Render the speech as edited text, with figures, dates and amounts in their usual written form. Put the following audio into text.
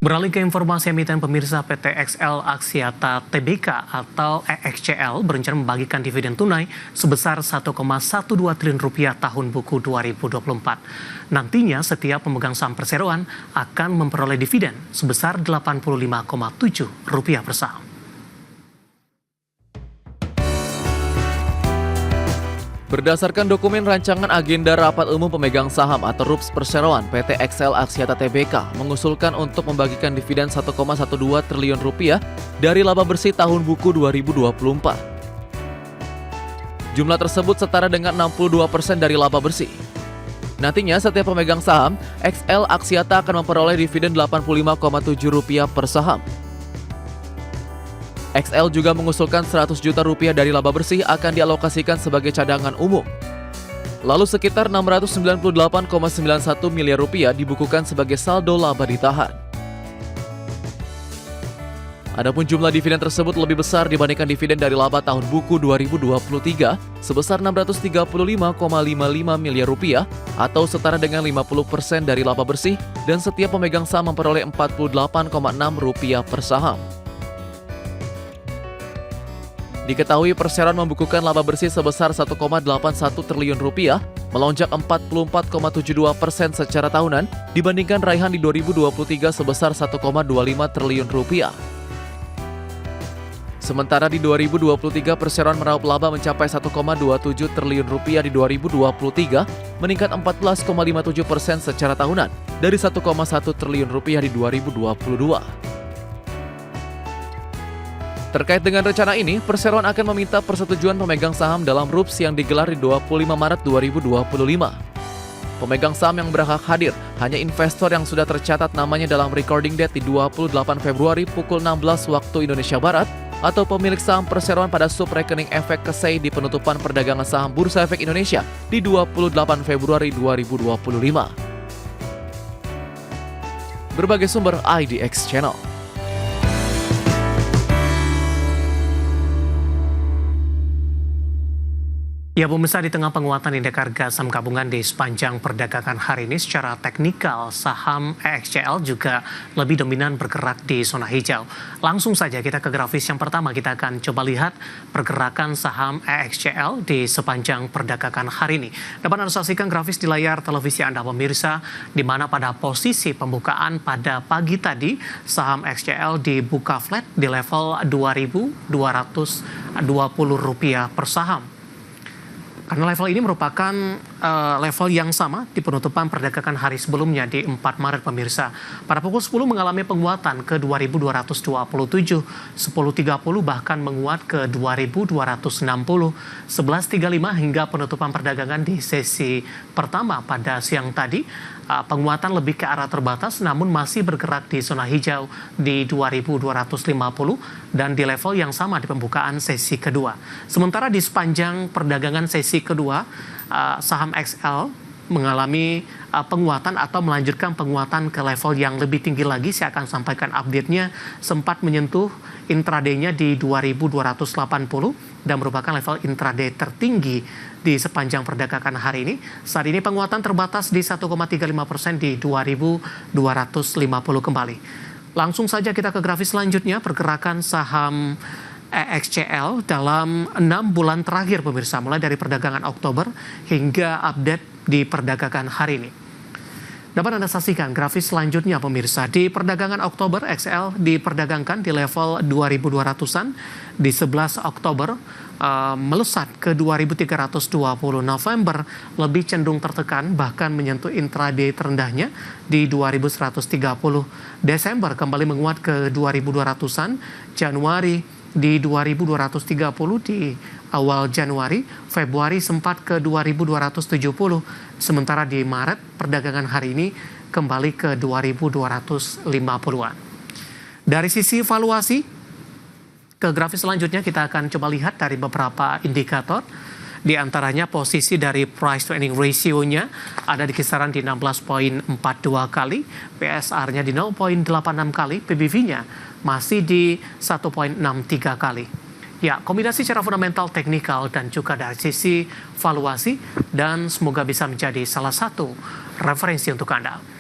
Beralih ke informasi emiten pemirsa, PT XL Axiata Tbk atau EXCL berencana membagikan dividen tunai sebesar 1,12 triliun rupiah tahun buku 2024. Nantinya setiap pemegang saham perseroan akan memperoleh dividen sebesar Rp85,7 per saham. Berdasarkan dokumen rancangan agenda Rapat Umum Pemegang Saham atau RUPS Perseroan, PT XL Axiata Tbk mengusulkan untuk membagikan dividen 1,12 triliun rupiah dari laba bersih tahun buku 2024. Jumlah tersebut setara dengan 62% dari laba bersih. Nantinya setiap pemegang saham, XL Axiata akan memperoleh dividen Rp85,7 per saham. XL juga mengusulkan 100 juta rupiah dari laba bersih akan dialokasikan sebagai cadangan umum. Lalu sekitar 698,91 miliar rupiah dibukukan sebagai saldo laba ditahan. Adapun jumlah dividen tersebut lebih besar dibandingkan dividen dari laba tahun buku 2023 sebesar 635,55 miliar rupiah atau setara dengan 50% dari laba bersih, dan setiap pemegang saham memperoleh Rp48,6 per saham. Diketahui Perseroan membukukan laba bersih sebesar 1,81 triliun rupiah, melonjak 44,72% secara tahunan dibandingkan raihan di 2023 sebesar 1,25 triliun rupiah. Sementara di 2023 Perseroan meraup laba mencapai 1,27 triliun rupiah di 2023, meningkat 14,57% secara tahunan dari 1,1 triliun rupiah di 2022. Terkait dengan rencana ini, Perseroan akan meminta persetujuan pemegang saham dalam RUPS yang digelar di 25 Maret 2025. Pemegang saham yang berhak hadir hanya investor yang sudah tercatat namanya dalam recording date di 28 Februari pukul 16 waktu Indonesia Barat, atau pemilik saham Perseroan pada subrekening efek KSEI di penutupan perdagangan saham Bursa Efek Indonesia di 28 Februari 2025. Berbagai sumber IDX Channel. Ya pemirsa, di tengah penguatan indeks harga saham gabungan di sepanjang perdagangan hari ini, secara teknikal saham EXCL juga lebih dominan bergerak di zona hijau. Langsung saja kita ke grafis yang pertama, kita akan coba lihat pergerakan saham EXCL di sepanjang perdagangan hari ini. Dapat Anda saksikan grafis di layar televisi Anda pemirsa, di mana pada posisi pembukaan pada pagi tadi saham EXCL dibuka flat di level Rp2.220 per saham. Karena level ini merupakan level yang sama di penutupan perdagangan hari sebelumnya di 4 Maret pemirsa. Pada pukul 10 mengalami penguatan ke 2.227, 10.30 bahkan menguat ke 2.260, 11.35 hingga penutupan perdagangan di sesi pertama pada siang tadi. Penguatan lebih ke arah terbatas namun masih bergerak di zona hijau di 2.250 dan di level yang sama di pembukaan sesi kedua. Sementara di sepanjang perdagangan sesi kedua, saham XL mengalami penguatan atau melanjutkan penguatan ke level yang lebih tinggi lagi. Saya akan sampaikan update-nya, sempat menyentuh intraday-nya di 2.280 dan merupakan level intraday tertinggi di sepanjang perdagangan hari ini. Saat ini penguatan terbatas di 1,35% di 2.250 kembali. Langsung saja kita ke grafis selanjutnya, pergerakan saham EXCL dalam 6 bulan terakhir pemirsa, mulai dari perdagangan Oktober hingga update di perdagangan hari ini. Dapat Anda saksikan grafis selanjutnya pemirsa. Di perdagangan Oktober, XL diperdagangkan di level 2.200-an. Di 11 Oktober melesat ke 2.320. November lebih cenderung tertekan, bahkan menyentuh intraday terendahnya di 2.130. Desember kembali menguat ke 2.200-an. Januari di 2.230 di awal Januari. Februari sempat ke 2.270. Sementara di Maret perdagangan hari ini kembali ke 2.250-an. Dari sisi valuasi, ke grafis selanjutnya kita akan coba lihat dari beberapa indikator. Di antaranya posisi dari price to earning ratio-nya ada di kisaran di 16,42 kali, PSR-nya di 0,86 kali, PBV-nya masih di 1,63 kali. Ya, kombinasi secara fundamental, teknikal, dan juga dari sisi valuasi, dan semoga bisa menjadi salah satu referensi untuk Anda.